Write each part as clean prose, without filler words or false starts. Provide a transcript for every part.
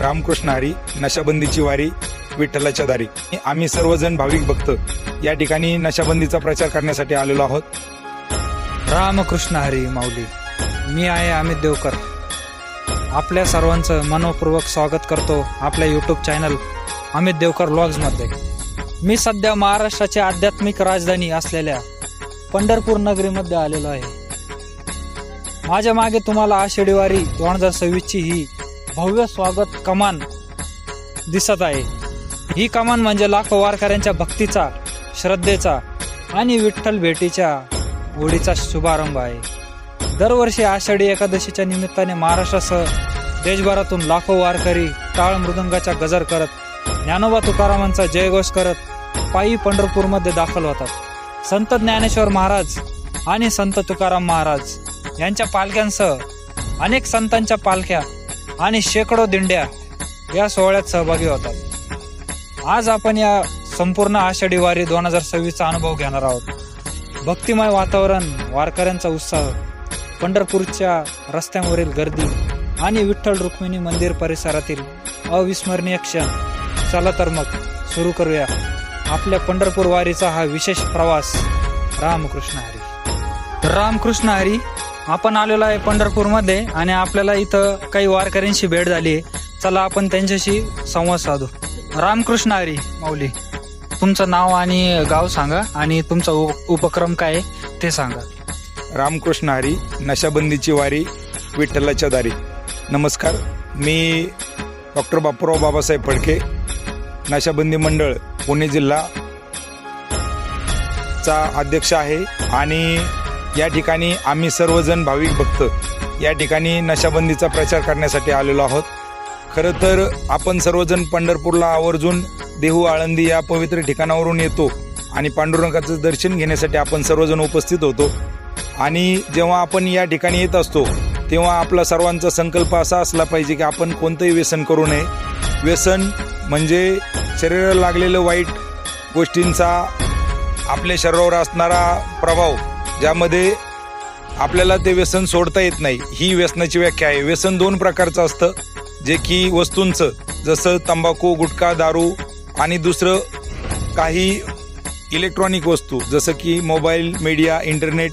रामकृष्ण हरी नशाबंदीची वारी विठ्ठलाच्या दारी। आम्ही सर्वजण भाविक भक्त या ठिकाणी नशाबंदीचा प्रचार करण्यासाठी आलेलो आहोत। रामकृष्ण हरी माऊली। मी आहे अमित देवकर। आपल्या सर्वांचं मनपूर्वक स्वागत करतो आपल्या यूट्यूब चॅनल अमित देवकर व्लॉग्समध्ये। मी सध्या महाराष्ट्राची आध्यात्मिक राजधानी असलेल्या पंढरपूर नगरीमध्ये आलेलो आहे। माझ्या मागे तुम्हाला आषाढी वारी 2026 ची ही भव्य स्वागत कमान दिसत आहे। ही कमान म्हणजे लाखो वारकऱ्यांच्या भक्तीचा, श्रद्धेचा आणि विठ्ठल भेटीच्या ओढीचा शुभारंभ आहे। दरवर्षी आषाढी एकादशीच्या निमित्ताने महाराष्ट्रासह देशभरातून लाखो वारकरी टाळ मृदंगाचा गजर करत, ज्ञानोबा तुकारामांचा जयघोष करत पायी पंढरपूरमध्ये दाखल होतात। संत ज्ञानेश्वर महाराज आणि संत तुकाराम महाराज यांच्या पालख्यांसह अनेक संतांच्या पालख्या आणि शेकडो दिंड्या या सोहळ्यात सहभागी होतात। आज आपण या संपूर्ण आषाढी वारी 2026 चा अनुभव घेणार आहोत। भक्तिमय वातावरण, वारकऱ्यांचा उत्साह, पंढरपूरच्या रस्त्यांवरील गर्दी आणि विठ्ठल रुक्मिणी मंदिर परिसरातील अविस्मरणीय क्षण। चला तर मग सुरू करूया आपल्या पंढरपूर वारीचा हा विशेष प्रवास। रामकृष्ण हरी। रामकृष्ण हरी। आपण आलेलो आहे पंढरपूरमध्ये आणि आपल्याला इथं काही वारकऱ्यांशी भेट झाली आहे। चला आपण त्यांच्याशी संवाद साधू। रामकृष्ण हरी माऊली, तुमचं नाव आणि गाव सांगा आणि तुमचा उपक्रम काय आहे ते सांगा। रामकृष्ण हरी नशाबंदीची वारी विठ्ठलाच्या दारी। नमस्कार, मी डॉक्टर बापूराव बाबासाहेब फडके, नशाबंदी मंडळ पुणे जिल्हा चा अध्यक्ष आहे आणि या ठिकाणी आम्ही सर्वजण भाविक भक्त या ठिकाणी नशाबंदीचा प्रचार करण्यासाठी आलेलो आहोत। खरं तर आपण सर्वजण पंढरपूरला आवर्जून देहू आळंदी या पवित्र ठिकाणावरून येतो आणि पांडुरंगाचं दर्शन घेण्यासाठी आपण सर्वजण उपस्थित होतो। आणि जेव्हा आपण या ठिकाणी येत असतो तेव्हा आपला सर्वांचा संकल्प असा असला पाहिजे की आपण कोणतंही व्यसन करू नये। व्यसन म्हणजे शरीराला लागलेलं वाईट गोष्टींचा आपल्या शरीरावर असणारा प्रभाव, ज्यामध्ये आपल्याला ते व्यसन सोडता येत नाही, ही व्यसनाची व्याख्या आहे। व्यसन 2 प्रकारचं असतं, जे की वस्तूंचं, जसं तंबाखू, गुटखा, दारू आणि दुसरं काही इलेक्ट्रॉनिक वस्तू जसं की मोबाईल, मीडिया, इंटरनेट,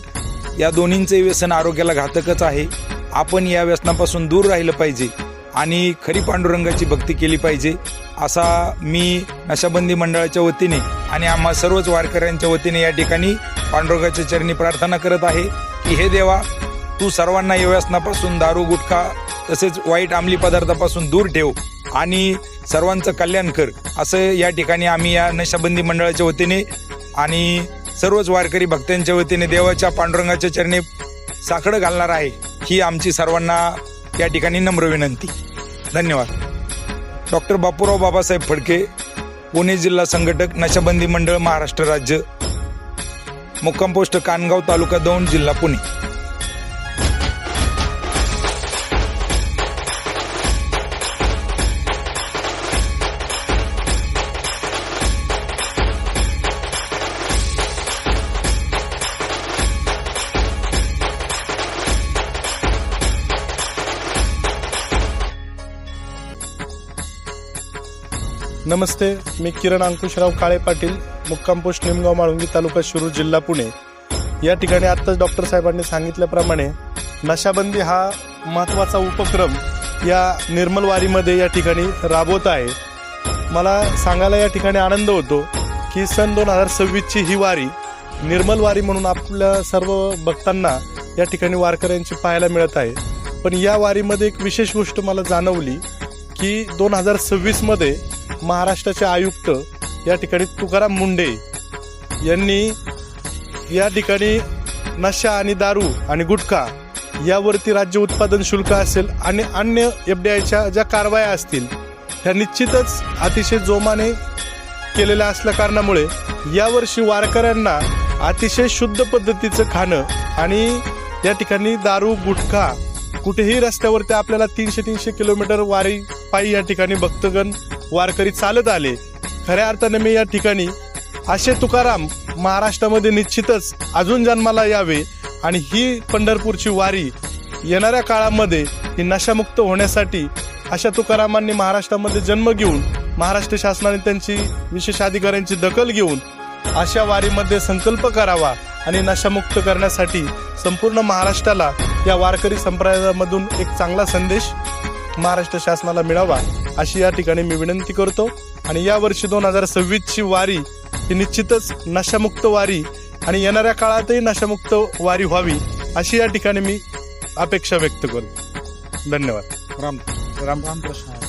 या दोन्हींचे व्यसन आरोग्याला घातकच आहे। आपण या व्यसनापासून दूर राहिलं पाहिजे आणि खरी पांडुरंगाची भक्ती केली पाहिजे, असा मी नशाबंदी मंडळाच्या वतीने आणि आम्हा सर्वच वारकऱ्यांच्या वतीने या ठिकाणी पांडुरंगाच्या चरणी प्रार्थना करत आहे की हे देवा, तू सर्वांना या व्यसनापासून, दारू, गुटखा तसेच वाईट अंमली पदार्थापासून दूर ठेव आणि सर्वांचं कल्याण कर, असं या ठिकाणी आम्ही या नशाबंदी मंडळाच्या वतीने आणि सर्वच वारकरी भक्तांच्या वतीने देवाच्या पांडुरंगाच्या चरणी साकडं घालणार आहे, ही आमची सर्वांना या ठिकाणी नम्र विनंती। धन्यवाद। डॉक्टर बापूराव बाबासाहेब फडके, पुणे जिल्हा संघटक, नशाबंदी मंडळ, महाराष्ट्र राज्य, मुक्काम पोस्ट कानगाव, तालुका दौंड, जिल्हा पुणे। नमस्ते, मी किरण अंकुशराव काळे पाटील, मुक्काम पोस्ट निमगाव माळुंगी, तालुका शिरूर, जिल्हा पुणे। या ठिकाणी आत्ताच डॉक्टर साहेबांनी सांगितल्याप्रमाणे नशाबंदी हा महत्त्वाचा उपक्रम या निर्मल वारीमध्ये या ठिकाणी राबवत आहे। मला सांगायला या ठिकाणी आनंद होतो की सन 2026 ची ही वारी निर्मल वारी म्हणून आपल्या सर्व भक्तांना या ठिकाणी वारकऱ्यांची पाहायला मिळत आहे। पण या वारीमध्ये एक विशेष गोष्ट मला जाणवली की 2026 मध्ये महाराष्ट्राचे आयुक्त या ठिकाणी तुकाराम मुंढे यांनी या ठिकाणी नशा आणि दारू आणि गुटखा यावरती राज्य उत्पादन शुल्क असेल आणि अन्य FDIच्या ज्या कारवाया असतील त्या निश्चितच अतिशय जोमाने केलेल्या असल्या कारणामुळे यावर्षी वारकऱ्यांना अतिशय शुद्ध पद्धतीचं खाणं आणि या ठिकाणी दारू, गुटखा कुठेही रस्त्यावरती आपल्याला 300 किलोमीटर वारी पायी या ठिकाणी भक्तगण वारकरी चालत आले। खऱ्या अर्थाने मी या ठिकाणी असे तुकाराम महाराष्ट्रामध्ये निश्चितच अजून जन्माला यावे आणि ही पंढरपूरची वारी येणाऱ्या काळामध्ये ही नशामुक्त होण्यासाठी अशा तुकारामांनी महाराष्ट्रामध्ये जन्म घेऊन महाराष्ट्र शासनाने त्यांची विशेष अधिकाऱ्यांची दखल घेऊन अशा वारीमध्ये संकल्प करावा आणि नशामुक्त करण्यासाठी संपूर्ण महाराष्ट्राला या वारकरी संप्रदायामधून एक चांगला संदेश महाराष्ट्र शासनाला मिळावा अशी या ठिकाणी मी विनंती करतो. आणि यावर्षी 2026ची वारी ही निश्चितच नशामुक्त वारी आणि येणाऱ्या काळातही नशामुक्त वारी व्हावी अशी या ठिकाणी मी अपेक्षा व्यक्त करतो. धन्यवाद. रामकृष्ण.